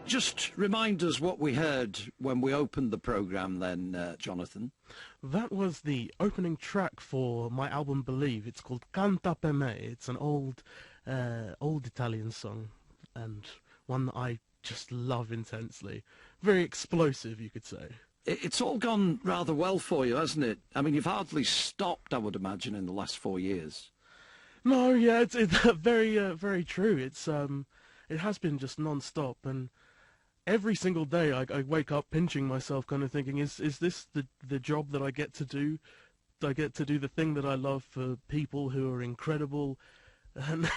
Just remind us what we heard when we opened the programme then, Jonathan. That was the opening track for my album Believe. It's called Canta per me. It's an old Italian song, and one that I just love intensely. Very explosive, you could say. It's all gone rather well for you, hasn't it? I mean, you've hardly stopped, I would imagine, in the last 4 years. No, yeah, it's very true. It has been just non-stop, and every single day I wake up pinching myself, kind of thinking, is this the job that I get to do? Do I get to do the thing that I love for people who are incredible? And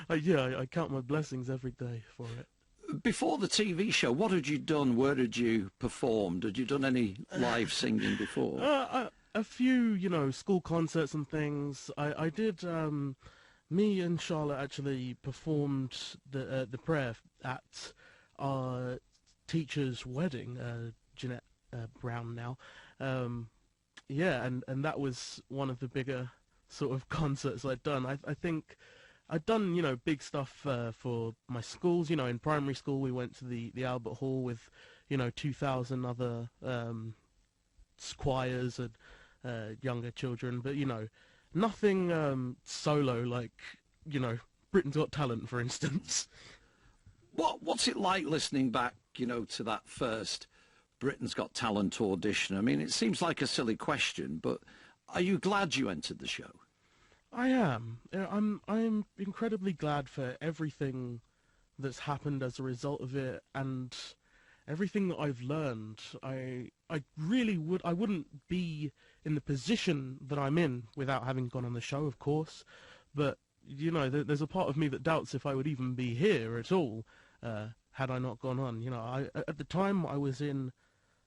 I count my blessings every day for it. Before the TV show, what had you done? Where had you performed? Had you done any live singing before? A few, school concerts and things. I did. Me and Charlotte actually performed the prayer at our teacher's wedding, Jeanette Brown now. And that was one of the bigger sort of concerts I'd done. I think I'd done, big stuff for my schools. In primary school we went to the Albert Hall with, 2,000 other choirs and younger children. But, nothing solo like, Britain's Got Talent, for instance. What's it like listening back, to that first Britain's Got Talent audition? I mean, it seems like a silly question, but are you glad you entered the show? I am. I'm incredibly glad for everything that's happened as a result of it, and everything that I've learned. I wouldn't be in the position that I'm in without having gone on the show, of course. But there's a part of me that doubts if I would even be here at all had I not gone on. At the time I was in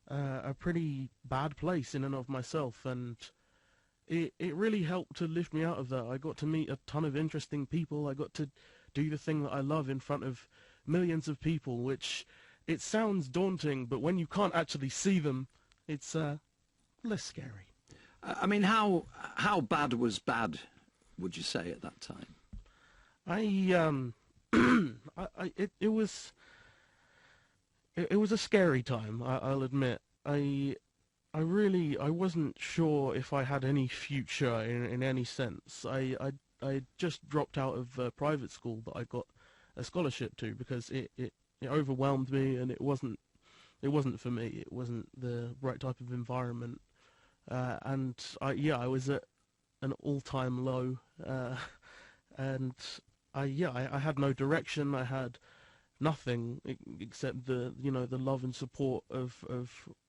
a pretty bad place in and of myself, and it really helped to lift me out of that. I got to meet a ton of interesting people. I got to do the thing that I love in front of millions of people, which it sounds daunting, but when you can't actually see them, it's less scary. I mean, how bad was bad, would you say, at that time? It was a scary time, I'll admit. I wasn't sure if I had any future in any sense. I just dropped out of private school that I got a scholarship to because it overwhelmed me, and it wasn't for me. It wasn't the right type of environment, and I was at an all-time low, and I had no direction. I had nothing except the love and support of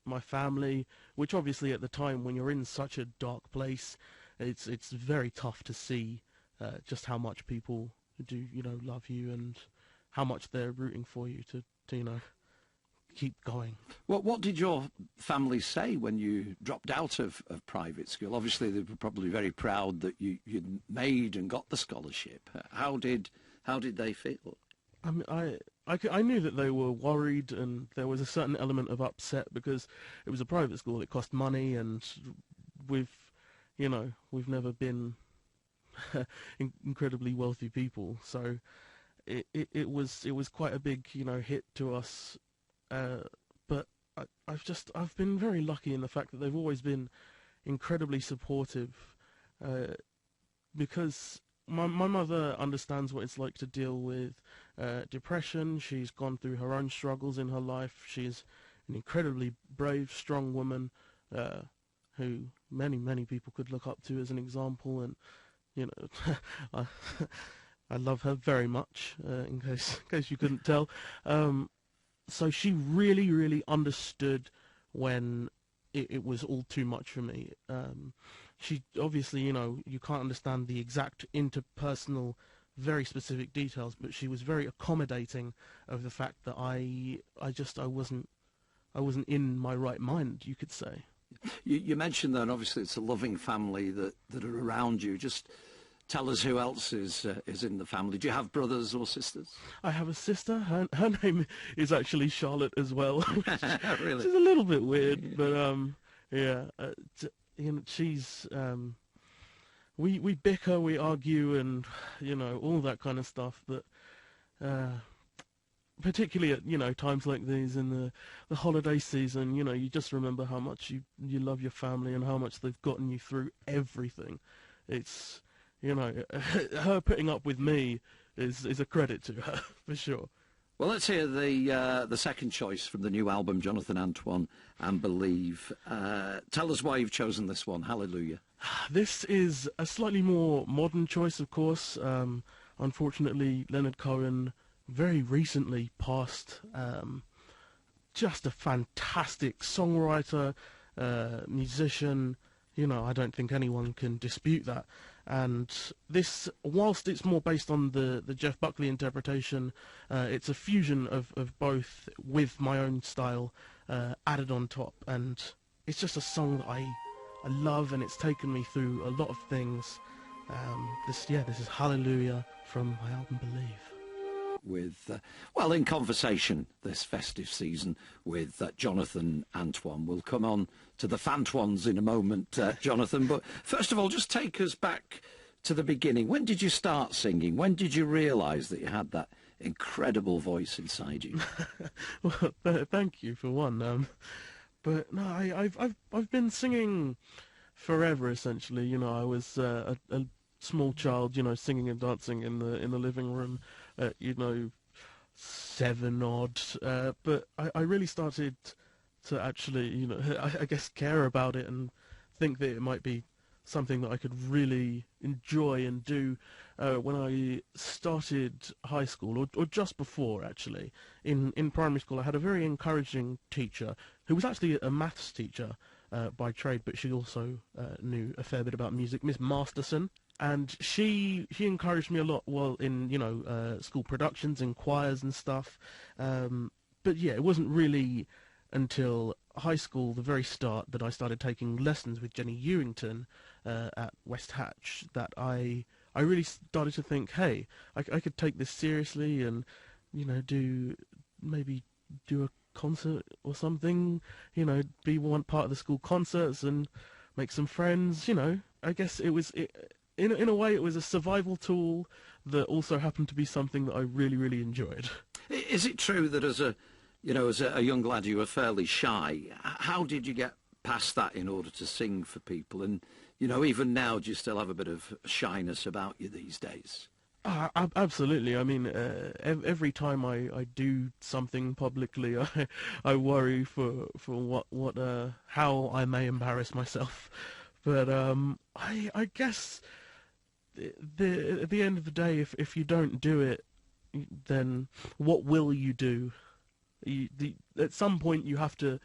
my family, which obviously at the time when you're in such a dark place, it's very tough to see just how much people do love you and how much they're rooting for you to keep going. What did your family say when you dropped out of private school? Obviously they were probably very proud that you'd made and got the scholarship. How did they feel? I mean, I knew that they were worried, and there was a certain element of upset because it was a private school. It cost money, and we've never been incredibly wealthy people, so it was quite a big hit to us. But I've been very lucky in the fact that they've always been incredibly supportive, because my mother understands what it's like to deal with depression. She's gone through her own struggles in her life. She's an incredibly brave, strong woman who many people could look up to as an example. And I love her very much, in case you couldn't tell. So she really understood when it was all too much for me. She obviously, you can't understand the exact interpersonal, very specific details, but she was very accommodating of the fact that I wasn't in my right mind, you could say. You mentioned that obviously it's a loving family that are around you. Just tell us who else is in the family. Do you have brothers or sisters? I have a sister. Her name is actually Charlotte as well. Really? She's a little bit weird, but she's we bicker, we argue, and all that kind of stuff. But particularly at times like these in the holiday season, you just remember how much you love your family and how much they've gotten you through everything. It's her putting up with me is a credit to her for sure. Well, let's hear the second choice from the new album, Jonathan, Antoine and Believe. Tell us why you've chosen this one, Hallelujah. This is a slightly more modern choice, of course. Unfortunately, Leonard Cohen very recently passed. Just a fantastic songwriter, musician. I don't think anyone can dispute that. And this, whilst it's more based on the Jeff Buckley interpretation, it's a fusion of both with my own style added on top. And it's just a song that I love, and it's taken me through a lot of things. This is Hallelujah from my album Believe. With, in conversation this festive season with Jonathan Antoine. We'll come on to the Fantwans in a moment, Jonathan, but first of all, just take us back to the beginning. When did you start singing? When did you realise that you had that incredible voice inside you? Well, thank you for one. But no, I've been singing forever, essentially. I was a small child, singing and dancing in the living room at 7 odd. But I really started to actually, I guess care about it and think that it might be something that I could really enjoy and do when I started high school, or just before, actually. In primary school, I had a very encouraging teacher who was actually a maths teacher by trade, but she also knew a fair bit about music, Miss Masterson. And she encouraged me a lot, in school productions and choirs and stuff. But yeah, it wasn't really until high school, the very start, that I started taking lessons with Jenny Ewington at West Hatch, that I really started to think, hey, I could take this seriously and do a concert or something, be one part of the school concerts and make some friends. I guess in a way, it was a survival tool that also happened to be something that I really, really enjoyed. Is it true that as a young lad you were fairly shy? How did you get past that in order to sing for people? And, even now, do you still have a bit of shyness about you these days? Absolutely. I mean, every time I do something publicly, I worry for how I may embarrass myself. But I guess at the end of the day, if you don't do it, then what will you do? At some point, you have to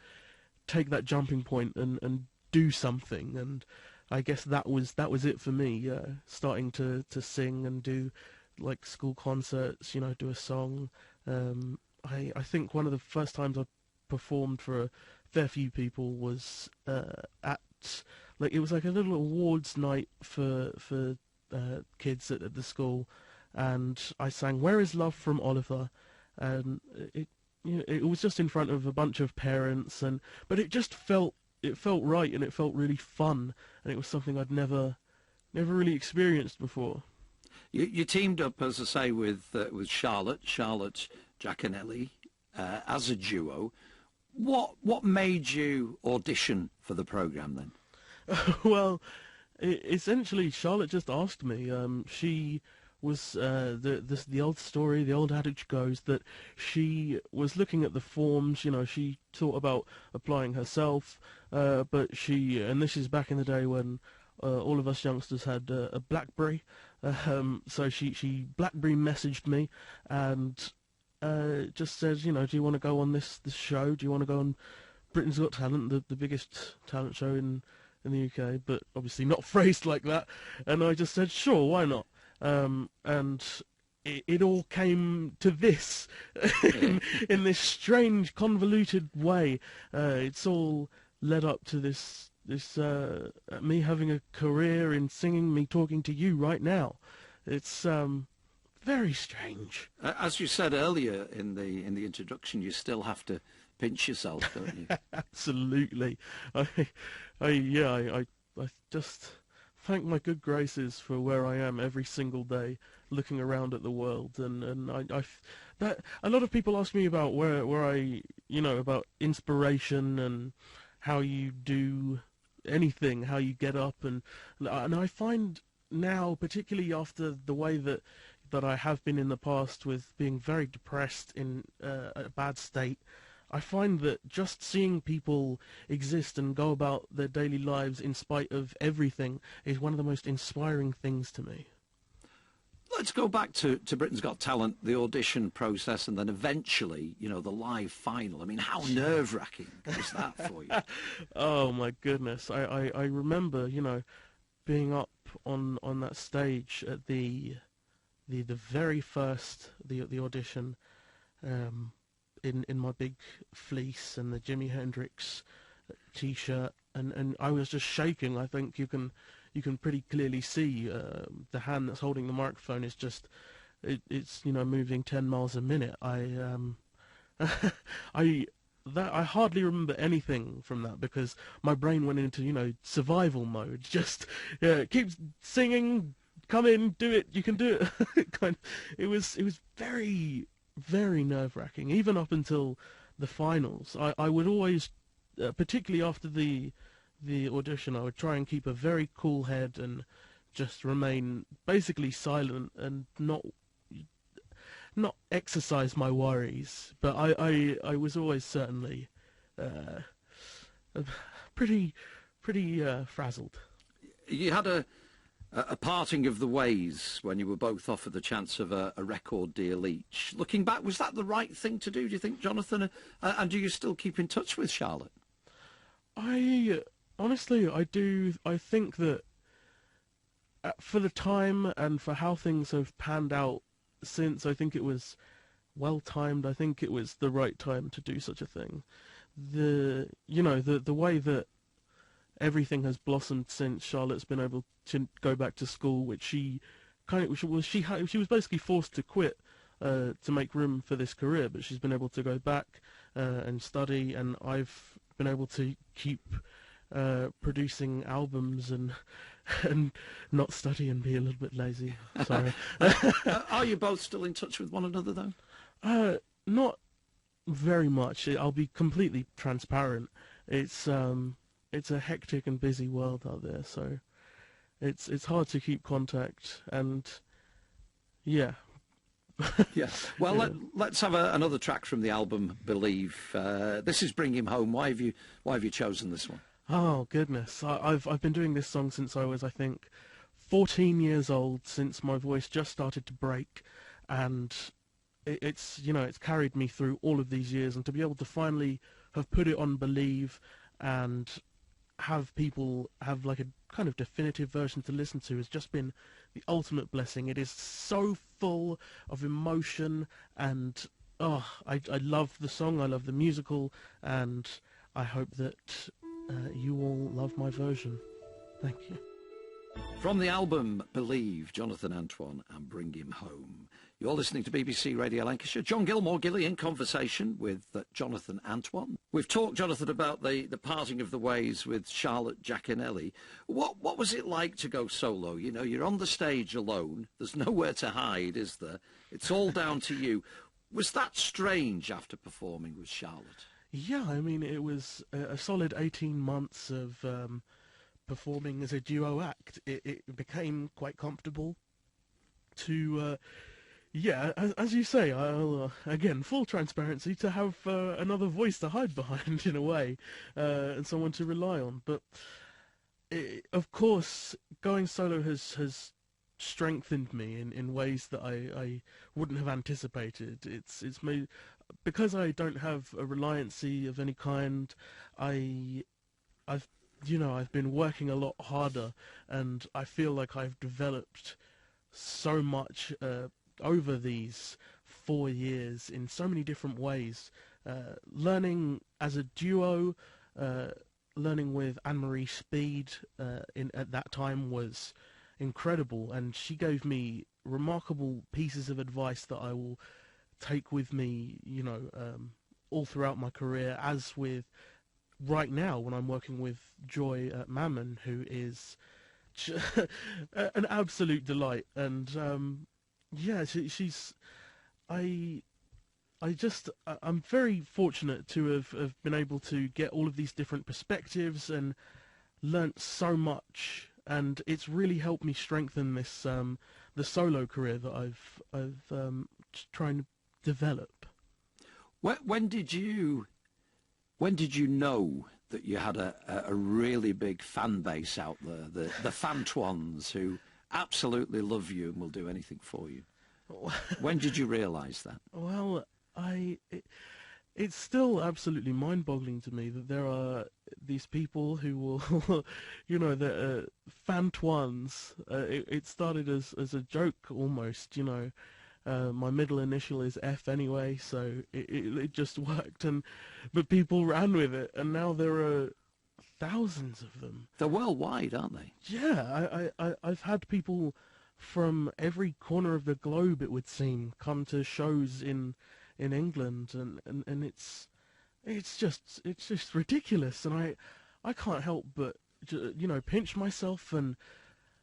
take that jumping point and do something. And I guess that was it for me. Starting to sing and do like school concerts, do a song. I think one of the first times I performed for a fair few people was at it was like a little awards night for kids at the school, and I sang "Where Is Love" from Oliver, and it was just in front of a bunch of parents, but it just felt right, and it felt really fun, and it was something I'd never really experienced before. You teamed up, as I say, with Charlotte Giaconelli as a duo. What made you audition for the programme then? Well, essentially, Charlotte just asked me. She was the old story, the old adage goes that she was looking at the forms. She thought about applying herself, but and this is back in the day when all of us youngsters had a BlackBerry. So she BlackBerry messaged me and just said, do you want to go on this show? Do you want to go on Britain's Got Talent, the biggest talent show in the UK, but obviously not phrased like that. And I just said, sure, why not? And it all came to this in this strange, convoluted way. It's all led up to this me having a career in singing, me talking to you right now. It's very strange. As you said earlier in the introduction, you still have to pinch yourself, don't you? Absolutely. I just thank my good graces for where I am every single day, looking around at the world, and that a lot of people ask me about where I, about inspiration and how you do anything, how you get up, and I find now, particularly after the way that I have been in the past with being very depressed in a bad state, I find that just seeing people exist and go about their daily lives in spite of everything is one of the most inspiring things to me. Let's go back to Britain's Got Talent, the audition process, and then eventually, the live final. I mean, how nerve-wracking was that for you? Oh my goodness! I remember, being up on that stage at the very first the audition, in my big fleece and the Jimi Hendrix T-shirt, and I was just shaking. I think you can pretty clearly see the hand that's holding the microphone is just it's moving 10 miles a minute. I hardly remember anything from that because my brain went into survival mode. Just keep singing, come in, do it, you can do it. It was very, very nerve-wracking, even up until the finals. I would always, particularly after the audition, I would try and keep a very cool head and just remain basically silent and not exercise my worries. But I was always certainly pretty frazzled. You had a parting of the ways when you were both offered the chance of a record deal each. Looking back, was that the right thing to do, do you think, Jonathan? And do you still keep in touch with Charlotte? Honestly, I do. I think that for the time and for how things have panned out since, I think it was well timed. I think it was the right time to do such a thing. The way that everything has blossomed since Charlotte's been able to go back to school, which she was basically forced to quit to make room for this career, but she's been able to go back and study, and I've been able to keep producing albums and not study and be a little bit lazy. Sorry. Are you both still in touch with one another, though? Not very much. I'll be completely transparent. It's a hectic and busy world out there, so it's hard to keep contact, and yeah. Yeah. Well, Yeah. let's have another track from the album, Believe. This is Bring Him Home. Why have you chosen this one? Oh goodness, I've been doing this song since I was, I think, 14 years old, since my voice just started to break, and it's carried me through all of these years, and to be able to finally have put it on Believe and have people have like a kind of definitive version to listen to has just been the ultimate blessing. It is so full of emotion, and I love the song, I love the musical, and I hope that you all love my version. Thank you. From the album Believe, Jonathan Antoine and Bring Him Home. You're listening to BBC Radio Lancashire. John Gilmore-Gilly in conversation with Jonathan Antoine. We've talked, Jonathan, about the parting of the ways with Charlotte Giaconelli. What was it like to go solo? You're on the stage alone. There's nowhere to hide, is there? It's all down to you. Was that strange after performing with Charlotte? Yeah, I mean, it was a solid 18 months of performing as a duo act. It became quite comfortable to, as you say, again, full transparency, to have another voice to hide behind in a way, and someone to rely on. But, of course, going solo has strengthened me in ways that I wouldn't have anticipated. It's made, because I don't have a reliancy of any kind, I've been working a lot harder, and I feel like I've developed so much over these 4 years in so many different ways. Learning as a duo, learning with Anne-Marie Speed at that time was incredible, and she gave me remarkable pieces of advice that I will take with me, all throughout my career, as with right now when I'm working with Joy Mammon, who is an absolute delight. And she's I'm very fortunate to have been able to get all of these different perspectives and learnt so much, and it's really helped me strengthen this the solo career that I've trying to develop. When did you know that you had a really big fan base out there, the Fantwans who absolutely love you and will do anything for you? When did you realise that? Well, it's still absolutely mind-boggling to me that there are these people who will, the Fantwans. It started as a joke almost, My middle initial is F anyway, so it just worked, but people ran with it, and now there are thousands of them. They're worldwide, aren't they? Yeah, I've had people from every corner of the globe, it would seem, come to shows in England, and it's just ridiculous, and I can't help but pinch myself and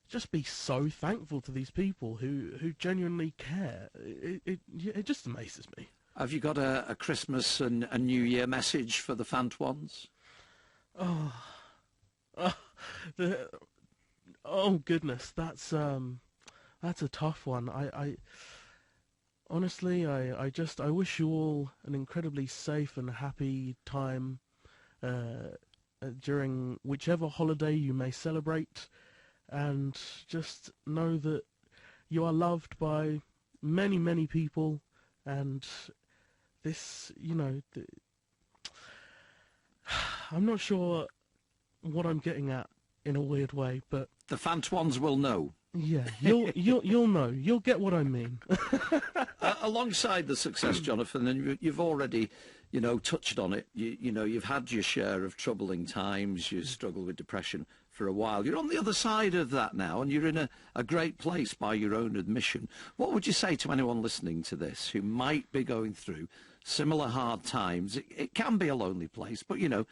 just be so thankful to these people who genuinely care. It just amazes me. Have you got a Christmas and a New Year message for the Fantwans? Oh goodness, that's a tough one. I honestly, I wish you all an incredibly safe and happy time during whichever holiday you may celebrate, and just know that you are loved by many, many people, and this, I'm not sure what I'm getting at in a weird way, but the Fantwans will know. Yeah, you'll know. You'll get what I mean. Alongside the success, Jonathan, and you've already, touched on it. You've had your share of troubling times. You struggled with depression for a while. You're on the other side of that now, and you're in a great place by your own admission. What would you say to anyone listening to this who might be going through similar hard times? It can be a lonely place, but you've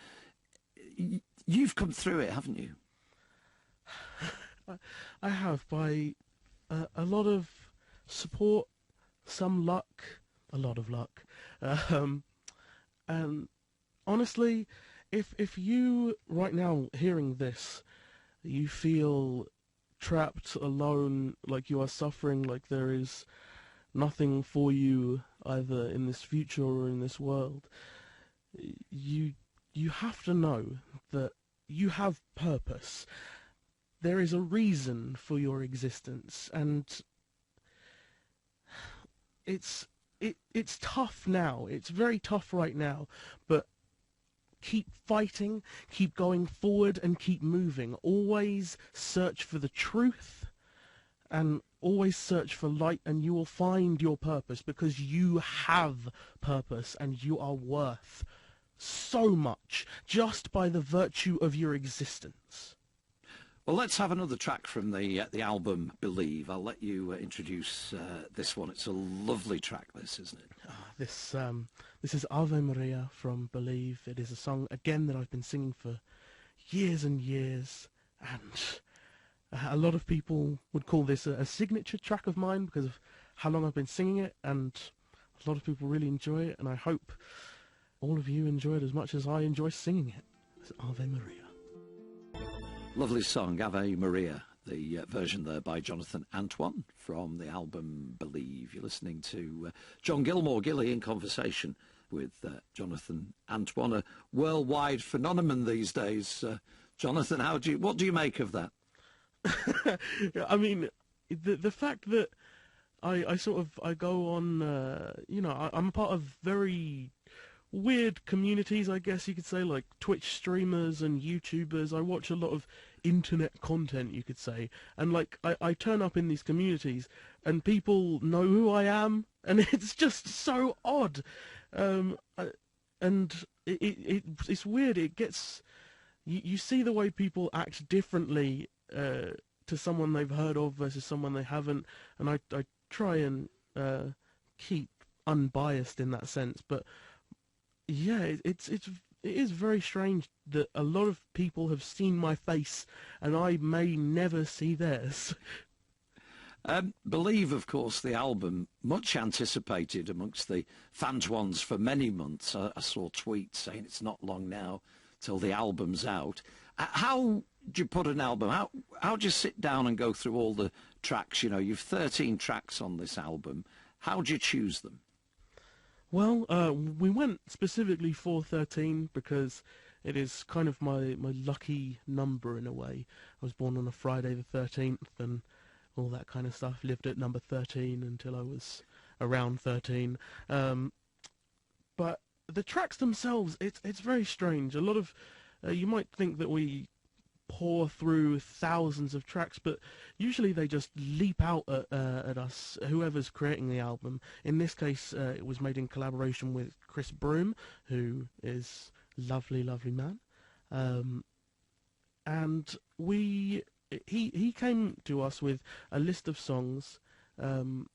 come through it, haven't you? I have, by a lot of support, some luck, a lot of luck, and honestly, if you right now hearing this, you feel trapped, alone, like you are suffering, like there is nothing for you either in this future or in this world, you have to know that you have purpose. There is a reason for your existence, and it's tough now. It's very tough right now, but keep fighting, keep going forward, and keep moving. Always search for the truth, and always search for light, and you will find your purpose, because you have purpose, and you are worth so much just by the virtue of your existence. Well, let's have another track from the album Believe. I'll let you introduce this one. It's a lovely track, this, isn't it? This is Ave Maria from Believe. It is a song, again, that I've been singing for years and years, and a lot of people would call this a signature track of mine because of how long I've been singing it, and a lot of people really enjoy it, and I hope all of you enjoy it as much as I enjoy singing it. It's Ave Maria. Lovely song, Ave Maria, the version there by Jonathan Antoine from the album Believe. You're listening to John Gilmore, Gilly, in conversation with Jonathan Antoine, a worldwide phenomenon these days. Jonathan, what do you make of that? I mean, the fact that I go on, I'm a part of very weird communities, I guess you could say, like Twitch streamers and YouTubers. I watch a lot of internet content, you could say, and like I turn up in these communities and people know who I am, and it's just so odd, and it's weird. It gets you see the way people act differently to someone they've heard of versus someone they haven't, and I try and keep unbiased in that sense, but yeah, it is very strange that a lot of people have seen my face and I may never see theirs. Believe, of course, the album, much anticipated amongst the Fantwans for many months. I saw tweets saying it's not long now till the album's out. How do you put an album? How do you sit down and go through all the tracks? You know, you've 13 tracks on this album. How do you choose them? Well, we went specifically for 13 because it is kind of my lucky number in a way. I was born on a Friday the 13th and all that kind of stuff. Lived at number 13 until I was around 13. But the tracks themselves, it's very strange. A lot of, you might think that we pour through thousands of tracks, but usually they just leap out at us, whoever's creating the album. In this case, it was made in collaboration with Chris Broom, who is lovely man. And he came to us with a list of songs, and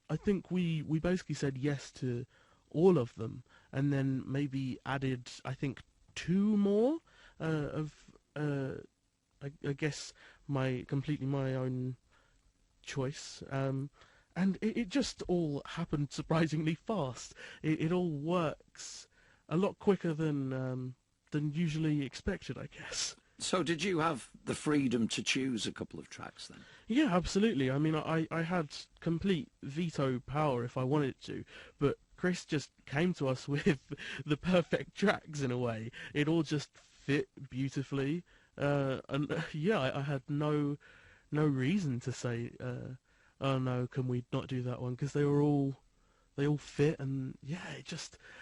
I think we basically said yes to all of them, and then maybe added, I think, 2 more I guess completely my own choice, and it just all happened surprisingly fast. It all works a lot quicker than usually expected, I guess. So did you have the freedom to choose a couple of tracks then? Yeah, absolutely. I mean, I had complete veto power if I wanted to, but Chris just came to us with the perfect tracks in a way. It all just fit beautifully, and yeah, I had no reason to say, oh no, can we not do that one? Because they all fit, and yeah,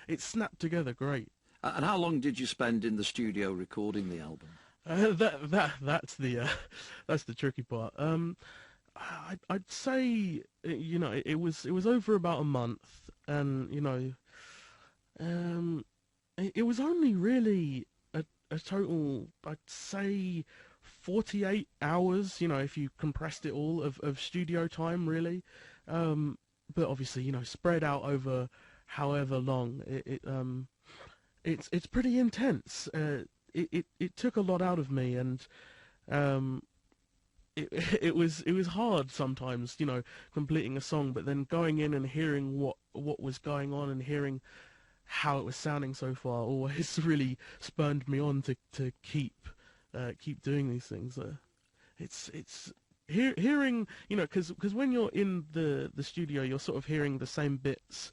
it snapped together great. And how long did you spend in the studio recording the album? That's the tricky part. I'd say, you know, it was over about a month, and you know, it was only really a total, I'd say, 48 hours. You know, if you compressed it all of studio time, really. But obviously, you know, spread out over however long, it's pretty intense. It took a lot out of me, and it was hard sometimes, you know, completing a song, but then going in and hearing what was going on and hearing how it was sounding so far always really spurred me on to keep doing these things. It's hearing, you know, because when you're in the studio, you're sort of hearing the same bits,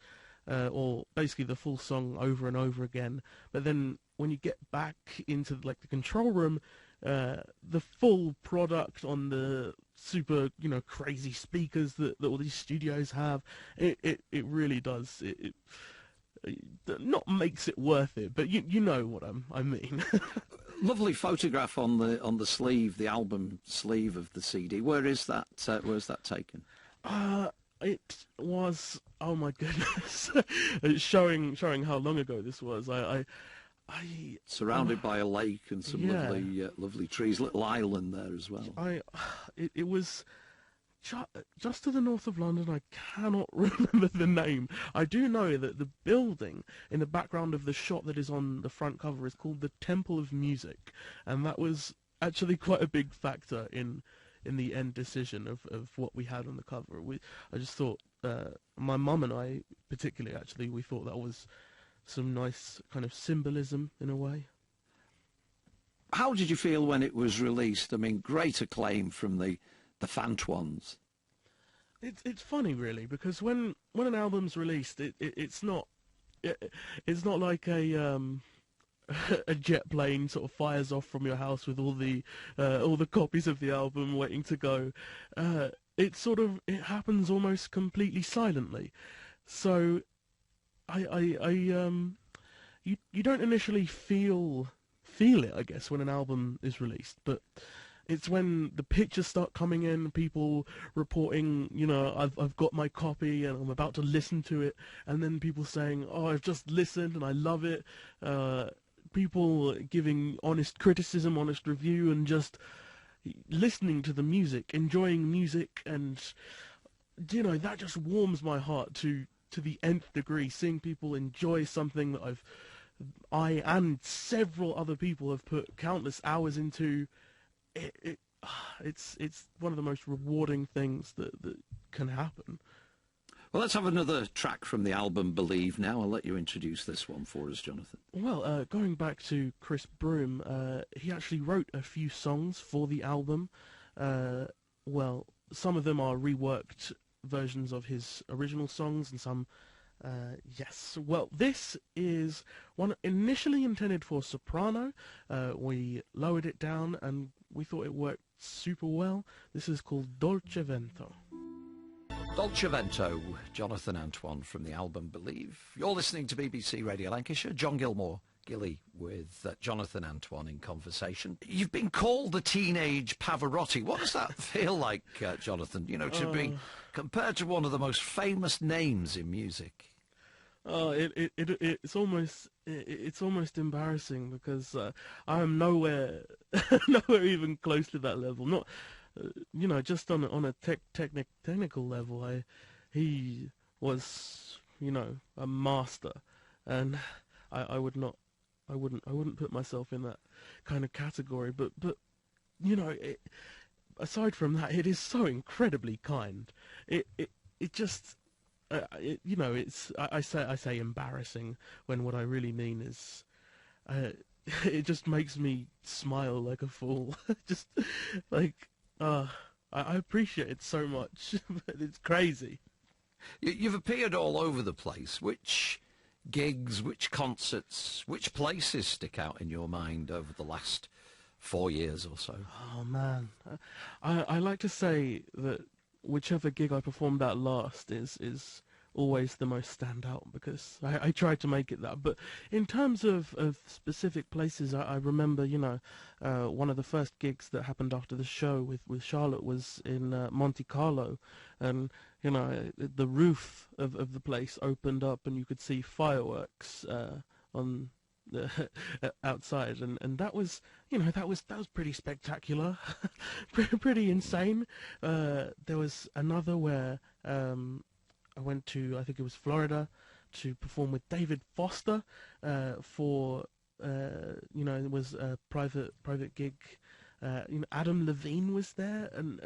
or basically the full song over and over again. But then when you get back into like the control room, the full product on the super, you know, crazy speakers that all these studios have, it really does. It not makes it worth it, but you know what I mean. Lovely photograph on the sleeve, the album sleeve of the CD. Where is that? Where's that taken? It was, oh my goodness, showing how long ago this was. I surrounded by a lake and some lovely trees, little island there as well. It was just to the north of London. I cannot remember the name. I do know that the building in the background of the shot that is on the front cover is called the Temple of Music, and that was actually quite a big factor in the end decision of what we had on the cover. I just thought, my mum and I particularly, actually, we thought that was some nice kind of symbolism in a way. How did you feel when it was released? I mean, great acclaim from the Fantwans. It's funny, really, because when an album's released, it's not like a jet plane sort of fires off from your house with all the copies of the album waiting to go. It happens almost completely silently. So you don't initially feel it, I guess, when an album is released, but it's when the pictures start coming in, people reporting, you know, I've got my copy and I'm about to listen to it, and then people saying, oh, I've just listened and I love it. People giving honest criticism, honest review, and just listening to the music, enjoying music, and, you know, that just warms my heart to the nth degree, seeing people enjoy something that I and several other people have put countless hours into. it's one of the most rewarding things that can happen. Well, let's have another track from the album Believe now. I'll let you introduce this one for us, Jonathan. Well, going back to Chris Broom, he actually wrote a few songs for the album. Well, some of them are reworked versions of his original songs, and some, yes. Well, this is one initially intended for soprano. We lowered it down, and we thought it worked super well. This is called Dolce Vento. Dolce Vento, Jonathan Antoine from the album Believe. You're listening to BBC Radio Lancashire. John Gilly with Jonathan Antoine in conversation. You've been called the teenage Pavarotti. What does that feel like, Jonathan? You know, to be compared to one of the most famous names in music. Oh, it's almost embarrassing because I am nowhere even close to that level. Not. You know, just on a technical level, he was, you know, a master, and I wouldn't put myself in that kind of category. But you know, aside from that, it is so incredibly kind. It just, you know, I say embarrassing when what I really mean is, it just makes me smile like a fool. Just like. I appreciate it so much, but it's crazy. You've appeared all over the place. Which gigs, which concerts, which places stick out in your mind over the last 4 years or so? Oh, man. I like to say that whichever gig I performed at last is always the most standout, because I tried to make it that. But in terms of specific places, I remember, you know, one of the first gigs that happened after the show with Charlotte was in Monte Carlo, and, you know, the roof of the place opened up and you could see fireworks on the outside, and that was, you know, that was pretty spectacular. Pretty insane. There was another where I went to, I think it was Florida, to perform with David Foster for, you know, it was a private gig. You know, Adam Levine was there, and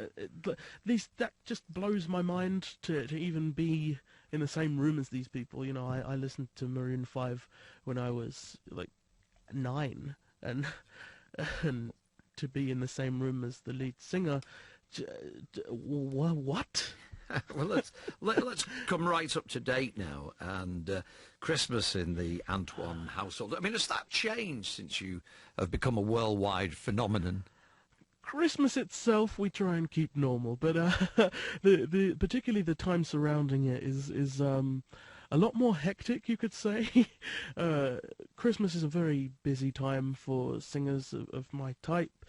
that just blows my mind to even be in the same room as these people. You know, I listened to Maroon 5 when I was like 9, and to be in the same room as the lead singer, what? Well, let's come right up to date now, and Christmas in the Antoine household. I mean, has that changed since you have become a worldwide phenomenon? Christmas itself, we try and keep normal, but the particularly the time surrounding it is a lot more hectic, you could say. Christmas is a very busy time for singers of my type.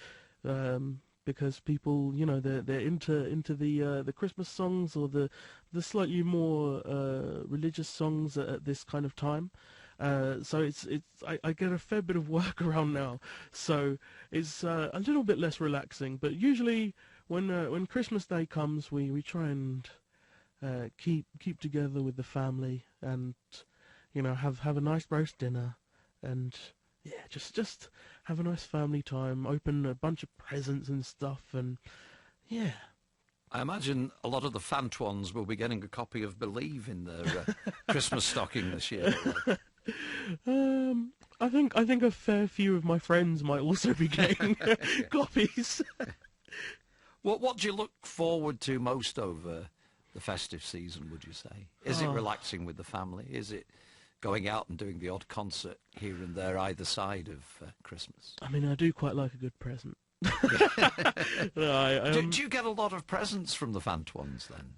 Because people, you know, they're into the Christmas songs or the slightly more religious songs at this kind of time. So I get a fair bit of work around now, so it's a little bit less relaxing. But usually when Christmas Day comes, we try and keep together with the family, and, you know, have a nice roast dinner, and yeah, just have a nice family time, open a bunch of presents and stuff, and yeah. I imagine a lot of the Fantoines will be getting a copy of Believe in their Christmas stocking this year. I think a fair few of my friends might also be getting copies. What do you look forward to most over the festive season, would you say? Is it relaxing with the family? Is it going out and doing the odd concert here and there either side of Christmas? I mean, I do quite like a good present. Do you get a lot of presents from the Fantoines then?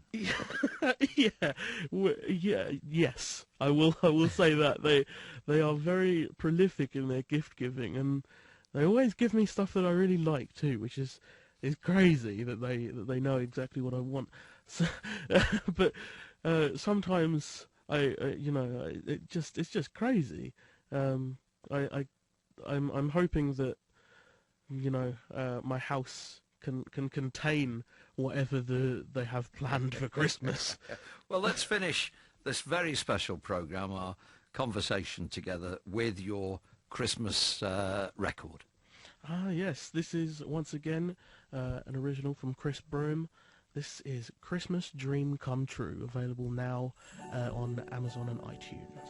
Yes. I will say that they are very prolific in their gift giving, and they always give me stuff that I really like too, which is crazy that they know exactly what I want. So, but sometimes it's just crazy. I'm hoping that, you know, my house can contain whatever they have planned for Christmas. Well, let's finish this very special programme, our conversation together, with your Christmas record. Yes, this is once again an original from Chris Broome. This is Christmas Dream Come True, available now on Amazon and iTunes.